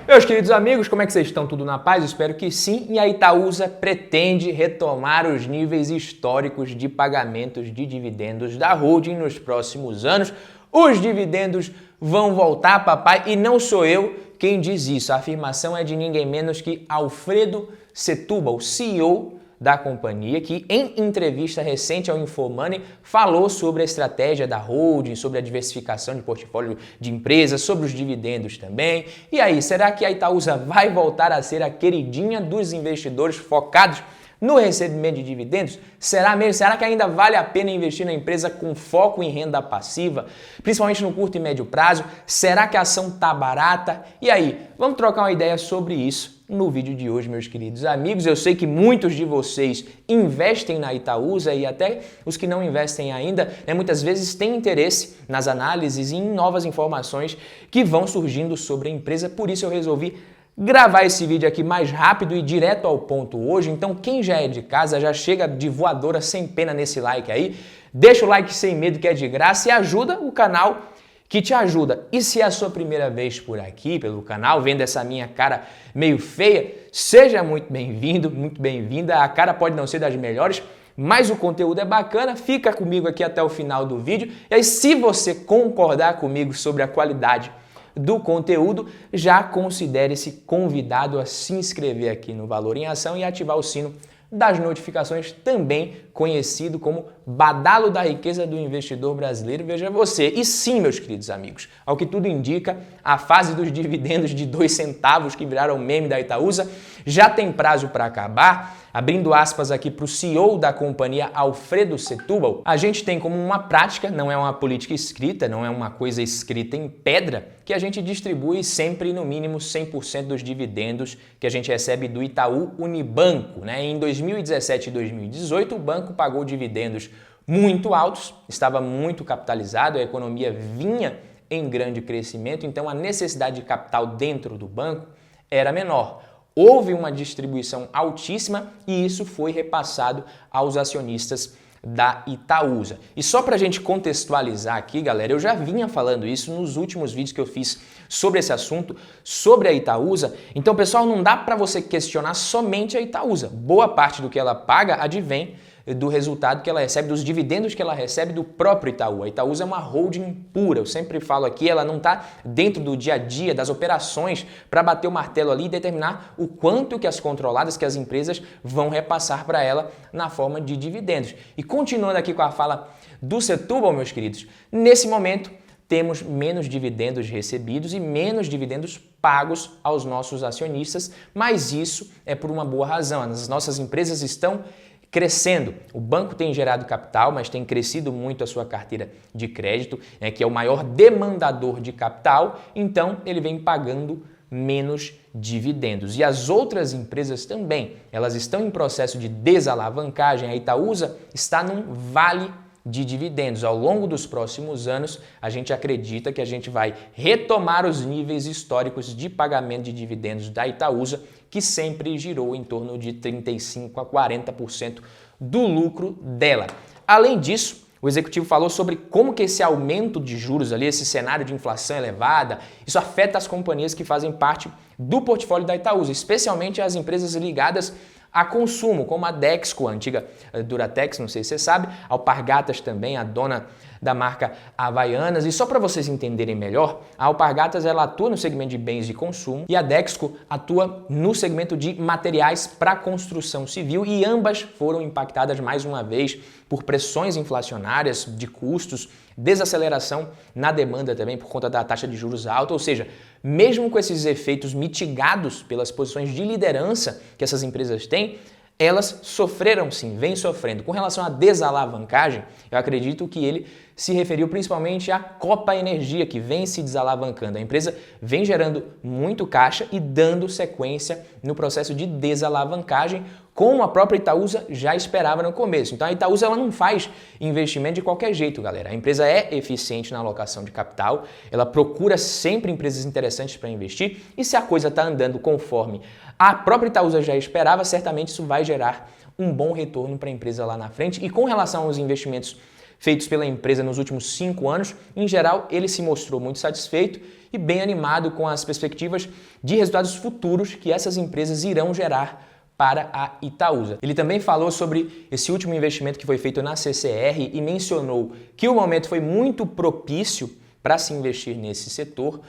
Meus queridos amigos, como é que vocês estão? Tudo na paz? Espero que sim. E a Itaúsa pretende retomar os níveis históricos de pagamentos de dividendos da holding nos próximos anos. Os dividendos vão voltar, papai, e não sou eu quem diz isso. A afirmação é de ninguém menos que Alfredo Setúbal, CEO da companhia, que em entrevista recente ao Infomoney falou sobre a estratégia da holding, sobre a diversificação de portfólio de empresas, sobre os dividendos também. E aí, será que a Itaúsa vai voltar a ser a queridinha dos investidores focados no recebimento de dividendos? Será mesmo? Será que ainda vale a pena investir na empresa com foco em renda passiva, principalmente no curto e médio prazo? Será que a ação tá barata? E aí, vamos trocar uma ideia sobre isso no vídeo de hoje, meus queridos amigos. Eu sei que muitos de vocês investem na Itaúsa e até os que não investem ainda, muitas vezes têm interesse nas análises e em novas informações que vão surgindo sobre a empresa. Por isso eu resolvi gravar esse vídeo aqui mais rápido e direto ao ponto hoje. Então quem já é de casa já chega de voadora sem pena nesse like aí. Deixa o like sem medo que é de graça e ajuda o canal que te ajuda. E se é a sua primeira vez por aqui, pelo canal, vendo essa minha cara meio feia, seja muito bem-vindo, muito bem-vinda. A cara pode não ser das melhores, mas o conteúdo é bacana. Fica comigo aqui até o final do vídeo. E aí, se você concordar comigo sobre a qualidade do conteúdo, já considere-se convidado a se inscrever aqui no Valor em Ação e ativar o sino das notificações, também conhecido como badalo da riqueza do investidor brasileiro. Veja você. E sim, meus queridos amigos, ao que tudo indica, a fase dos dividendos de 2 centavos que viraram meme da Itaúsa já tem prazo para acabar. Abrindo aspas aqui para o CEO da companhia, Alfredo Setúbal, a gente tem como uma prática, não é uma política escrita, não é uma coisa escrita em pedra, que a gente distribui sempre no mínimo 100% dos dividendos que a gente recebe do Itaú Unibanco. Em 2017 e 2018, o banco pagou dividendos muito altos, estava muito capitalizado, a economia vinha em grande crescimento, então a necessidade de capital dentro do banco era menor. Houve uma distribuição altíssima e isso foi repassado aos acionistas da Itaúsa. E só para a gente contextualizar aqui, galera, eu já vinha falando isso nos últimos vídeos que eu fiz sobre esse assunto, sobre a Itaúsa. Então, pessoal, não dá para você questionar somente a Itaúsa. Boa parte do que ela paga advém do resultado que ela recebe, dos dividendos que ela recebe do próprio Itaú. A Itaúsa é uma holding pura, eu sempre falo aqui, ela não está dentro do dia a dia, das operações, para bater o martelo ali e determinar o quanto que as controladas, que as empresas vão repassar para ela na forma de dividendos. E continuando aqui com a fala do Setúbal, meus queridos, nesse momento temos menos dividendos recebidos e menos dividendos pagos aos nossos acionistas, mas isso é por uma boa razão. As nossas empresas estão crescendo. O banco tem gerado capital, mas tem crescido muito a sua carteira de crédito, que é o maior demandador de capital, então ele vem pagando menos dividendos. E as outras empresas também, elas estão em processo de desalavancagem. A Itaúsa está num vale de dividendos. Ao longo dos próximos anos, a gente acredita que a gente vai retomar os níveis históricos de pagamento de dividendos da Itaúsa, que sempre girou em torno de 35% a 40% do lucro dela. Além disso, o executivo falou sobre como que esse aumento de juros ali, esse cenário de inflação elevada, isso afeta as companhias que fazem parte do portfólio da Itaúsa, especialmente as empresas ligadas a consumo, como a Dexco, a antiga Duratex, não sei se você sabe, a Alpargatas também, a dona da marca Havaianas. E só para vocês entenderem melhor, a Alpargatas ela atua no segmento de bens de consumo e a Dexco atua no segmento de materiais para construção civil, e ambas foram impactadas mais uma vez por pressões inflacionárias de custos, desaceleração na demanda também por conta da taxa de juros alta. Ou seja, mesmo com esses efeitos mitigados pelas posições de liderança que essas empresas têm, elas sofreram sim, vêm sofrendo. Com relação à desalavancagem, eu acredito que ele se referiu principalmente à Copa Energia, que vem se desalavancando. A empresa vem gerando muito caixa e dando sequência no processo de desalavancagem, como a própria Itaúsa já esperava no começo. Então a Itaúsa ela não faz investimento de qualquer jeito, galera. A empresa é eficiente na alocação de capital, ela procura sempre empresas interessantes para investir, e se a coisa está andando conforme a própria Itaúsa já esperava, certamente isso vai gerar um bom retorno para a empresa lá na frente. E com relação aos investimentos feitos pela empresa nos últimos 5 anos, em geral, ele se mostrou muito satisfeito e bem animado com as perspectivas de resultados futuros que essas empresas irão gerar para a Itaúsa. Ele também falou sobre esse último investimento que foi feito na CCR e mencionou que o momento foi muito propício para se investir nesse setor.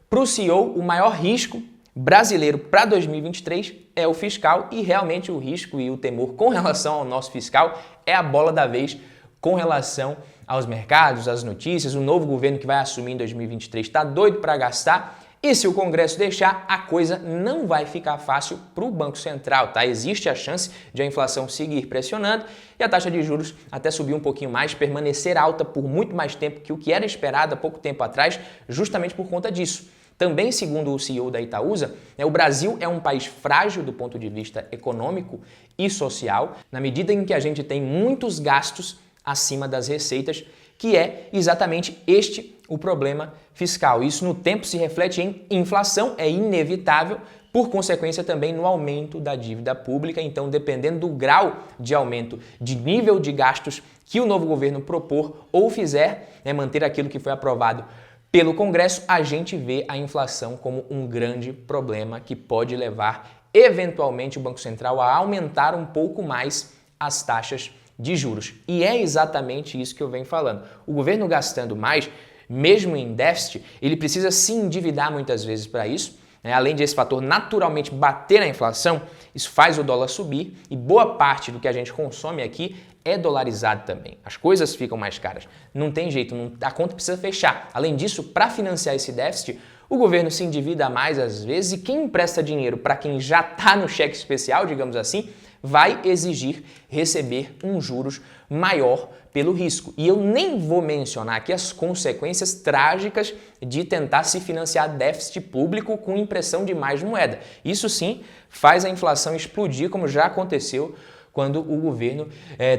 Para o CEO, o maior risco brasileiro para 2023 é o fiscal e realmente o risco e o temor com relação ao nosso fiscal é a bola da vez com relação aos mercados, às notícias. O novo governo que vai assumir em 2023 está doido para gastar e se o Congresso deixar, a coisa não vai ficar fácil para o Banco Central, tá? Existe a chance de a inflação seguir pressionando e a taxa de juros até subir um pouquinho mais, permanecer alta por muito mais tempo que o que era esperado há pouco tempo atrás, justamente por conta disso. Também, segundo o CEO da Itaúsa, o Brasil é um país frágil do ponto de vista econômico e social, na medida em que a gente tem muitos gastos acima das receitas, que é exatamente este o problema fiscal. Isso no tempo se reflete em inflação, é inevitável, por consequência também no aumento da dívida pública. Então, dependendo do grau de aumento de nível de gastos que o novo governo propor ou fizer, manter aquilo que foi aprovado pelo Congresso, a gente vê a inflação como um grande problema que pode levar, eventualmente, o Banco Central a aumentar um pouco mais as taxas de juros. E é exatamente isso que eu venho falando. O governo gastando mais, mesmo em déficit, ele precisa se endividar muitas vezes para isso. Além de esse fator naturalmente bater na inflação, isso faz o dólar subir e boa parte do que a gente consome aqui é dolarizado também. As coisas ficam mais caras. Não tem jeito, a conta precisa fechar. Além disso, para financiar esse déficit, o governo se endivida mais às vezes e quem empresta dinheiro para quem já está no cheque especial, digamos assim, vai exigir receber um juros maior pelo risco. E eu nem vou mencionar aqui as consequências trágicas de tentar se financiar déficit público com impressão de mais moeda. Isso sim faz a inflação explodir, como já aconteceu quando o governo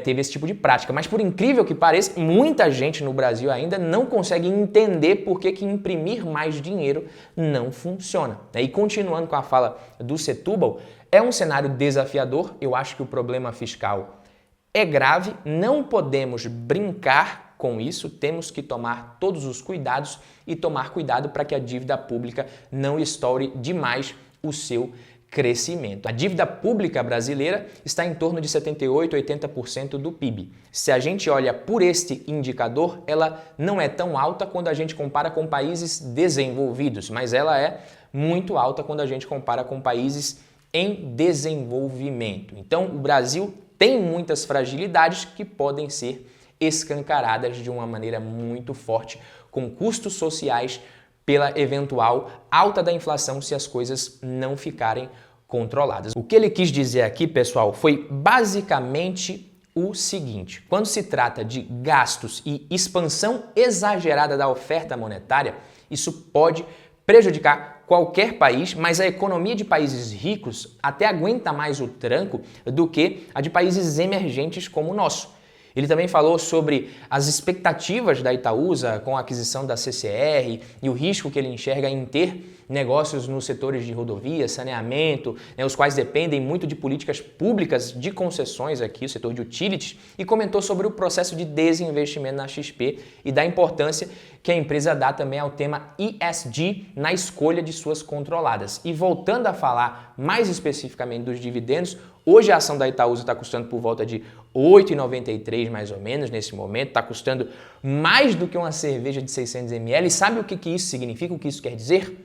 teve esse tipo de prática. Mas por incrível que pareça, muita gente no Brasil ainda não consegue entender por que imprimir mais dinheiro não funciona. E continuando com a fala do Setúbal, é um cenário desafiador. Eu acho que o problema fiscal é grave, não podemos brincar com isso, temos que tomar todos os cuidados e tomar cuidado para que a dívida pública não estoure demais o seu crescimento. A dívida pública brasileira está em torno de 78%, 80% do PIB. Se a gente olha por este indicador, ela não é tão alta quando a gente compara com países desenvolvidos, mas ela é muito alta quando a gente compara com países em desenvolvimento. Então, o Brasil tem muitas fragilidades que podem ser escancaradas de uma maneira muito forte, com custos sociais pela eventual alta da inflação se as coisas não ficarem controladas. O que ele quis dizer aqui, pessoal, foi basicamente o seguinte: quando se trata de gastos e expansão exagerada da oferta monetária, isso pode prejudicar qualquer país, mas a economia de países ricos até aguenta mais o tranco do que a de países emergentes como o nosso. Ele também falou sobre as expectativas da Itaúsa com a aquisição da CCR e o risco que ele enxerga em ter negócios nos setores de rodovia, saneamento, os quais dependem muito de políticas públicas de concessões aqui, o setor de utilities, e comentou sobre o processo de desinvestimento na XP e da importância que a empresa dá também ao tema ESG na escolha de suas controladas. E voltando a falar mais especificamente dos dividendos, hoje a ação da Itaúsa está custando por volta de R$ 8,93 mais ou menos nesse momento, está custando mais do que uma cerveja de 600 ml. E sabe o que isso significa, o que isso quer dizer?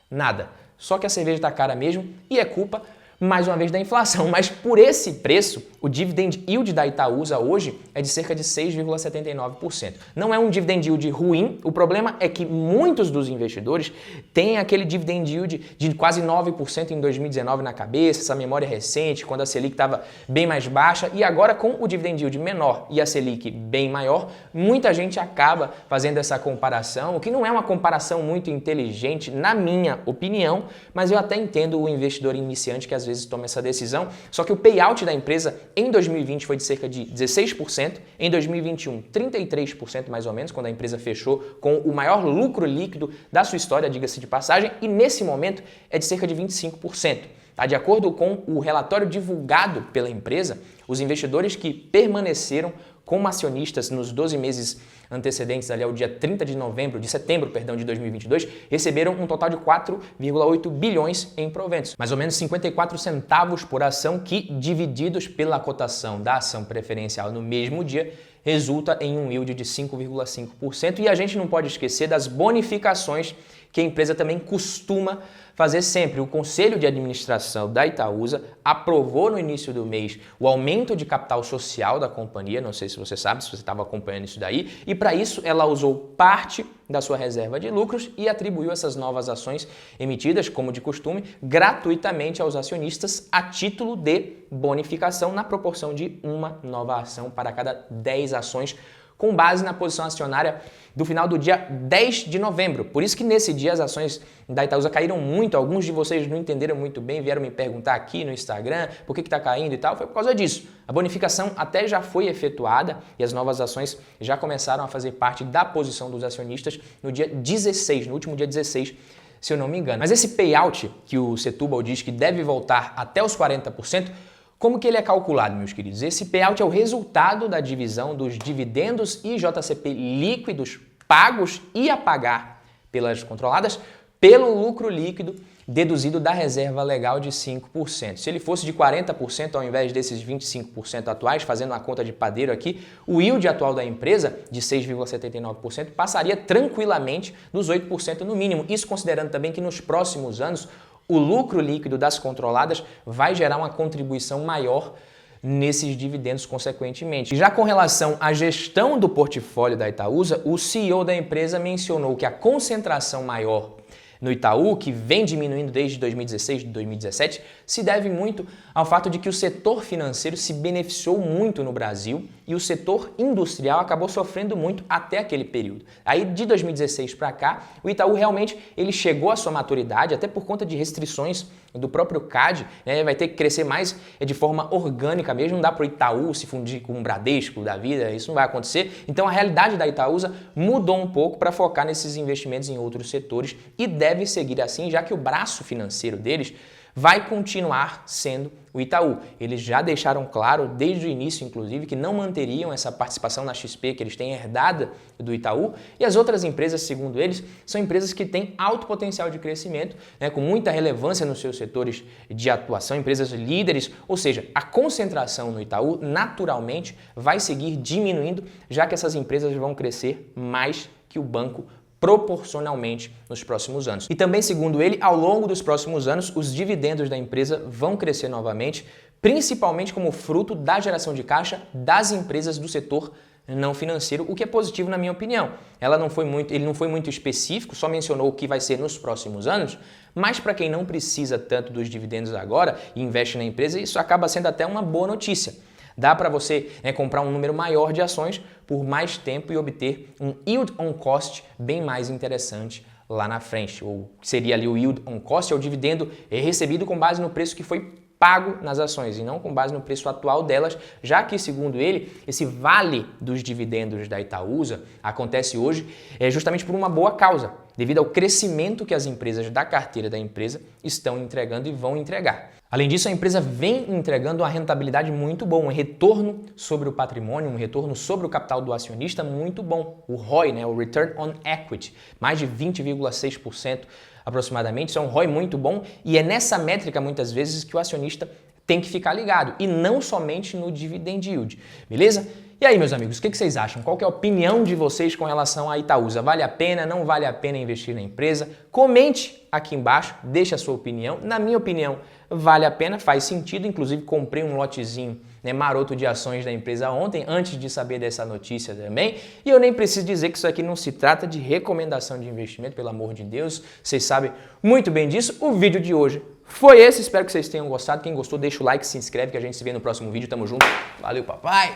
Nada. Só que a cerveja está cara mesmo e é culpa, mais uma vez, da inflação. Mas por esse preço, o dividend yield da Itaúsa hoje é de cerca de 6,79%. Não é um dividend yield ruim, o problema é que muitos dos investidores têm aquele dividend yield de quase 9% em 2019 na cabeça, essa memória recente, quando a Selic estava bem mais baixa, e agora com o dividend yield menor e a Selic bem maior, muita gente acaba fazendo essa comparação, o que não é uma comparação muito inteligente, na minha opinião, mas eu até entendo o investidor iniciante que às vezes toma essa decisão, só que o payout da empresa em 2020 foi de cerca de 16%, em 2021 33% mais ou menos, quando a empresa fechou com o maior lucro líquido da sua história, diga-se de passagem, e nesse momento é de cerca de 25%. Tá? De acordo com o relatório divulgado pela empresa, os investidores que permaneceram como acionistas nos 12 meses antecedentes ali ao dia 30 de setembro, de 2022, receberam um total de 4,8 bilhões em proventos, mais ou menos 54 centavos por ação, que, divididos pela cotação da ação preferencial no mesmo dia, resulta em um yield de 5,5%. E a gente não pode esquecer das bonificações que a empresa também costuma fazer sempre. O Conselho de Administração da Itaúsa aprovou no início do mês o aumento de capital social da companhia, não sei se você sabe, se você estava acompanhando isso daí, e para isso ela usou parte da sua reserva de lucros e atribuiu essas novas ações emitidas, como de costume, gratuitamente aos acionistas a título de bonificação na proporção de uma nova ação para cada 10 ações, com base na posição acionária do final do dia 10 de novembro. Por isso que nesse dia as ações da Itaúsa caíram muito. Alguns de vocês não entenderam muito bem, vieram me perguntar aqui no Instagram por que está caindo e tal. Foi por causa disso. A bonificação até já foi efetuada e as novas ações já começaram a fazer parte da posição dos acionistas no dia 16, no último dia 16, se eu não me engano. Mas esse payout que o Setúbal diz que deve voltar até os 40%, como que ele é calculado, meus queridos? Esse payout é o resultado da divisão dos dividendos e JCP líquidos pagos e a pagar pelas controladas pelo lucro líquido deduzido da reserva legal de 5%. Se ele fosse de 40% ao invés desses 25% atuais, fazendo uma conta de padeiro aqui, o yield atual da empresa, de 6,79%, passaria tranquilamente dos 8% no mínimo. Isso considerando também que nos próximos anos o lucro líquido das controladas vai gerar uma contribuição maior nesses dividendos consequentemente. Já com relação à gestão do portfólio da Itaúsa, o CEO da empresa mencionou que a concentração maior no Itaú, que vem diminuindo desde 2016 e 2017, se deve muito ao fato de que o setor financeiro se beneficiou muito no Brasil e o setor industrial acabou sofrendo muito até aquele período. Aí de 2016 para cá, o Itaú realmente ele chegou à sua maturidade, até por conta de restrições do próprio CAD, né? Vai ter que crescer mais de forma orgânica mesmo, não dá para o Itaú se fundir com um Bradesco da vida, isso não vai acontecer. Então a realidade da Itaúsa mudou um pouco para focar nesses investimentos em outros setores e deve seguir assim, já que o braço financeiro deles vai continuar sendo o Itaú. Eles já deixaram claro, desde o início, inclusive, que não manteriam essa participação na XP que eles têm herdada do Itaú. E as outras empresas, segundo eles, são empresas que têm alto potencial de crescimento, né, com muita relevância nos seus setores de atuação, empresas líderes, ou seja, a concentração no Itaú naturalmente vai seguir diminuindo, já que essas empresas vão crescer mais que o banco proporcionalmente nos próximos anos. E também, segundo ele, ao longo dos próximos anos, os dividendos da empresa vão crescer novamente, principalmente como fruto da geração de caixa das empresas do setor não financeiro, o que é positivo na minha opinião. Ele não foi muito específico, só mencionou o que vai ser nos próximos anos, mas para quem não precisa tanto dos dividendos agora e investe na empresa, isso acaba sendo até uma boa notícia. Dá para você comprar um número maior de ações por mais tempo e obter um yield on cost bem mais interessante lá na frente. Ou seria ali o yield on cost, é o dividendo recebido com base no preço que foi pago nas ações e não com base no preço atual delas, já que, segundo ele, esse vale dos dividendos da Itaúsa acontece hoje justamente por uma boa causa, devido ao crescimento que as empresas da carteira da empresa estão entregando e vão entregar. Além disso, a empresa vem entregando uma rentabilidade muito boa, um retorno sobre o patrimônio, um retorno sobre o capital do acionista muito bom. O ROI, né, o Return on Equity, mais de 20,6% aproximadamente. Isso é um ROI muito bom e é nessa métrica, muitas vezes, que o acionista tem que ficar ligado e não somente no dividend yield, beleza? E aí, meus amigos, o que vocês acham? Qual que é a opinião de vocês com relação à Itaúsa? Vale a pena, não vale a pena investir na empresa? Comente aqui embaixo, deixe a sua opinião. Na minha opinião, vale a pena, faz sentido. Inclusive, comprei um lotezinho maroto de ações da empresa ontem, antes de saber dessa notícia também. E eu nem preciso dizer que isso aqui não se trata de recomendação de investimento, pelo amor de Deus. Vocês sabem muito bem disso. O vídeo de hoje foi esse. Espero que vocês tenham gostado. Quem gostou, deixa o like, se inscreve, que a gente se vê no próximo vídeo. Tamo junto. Valeu, papai!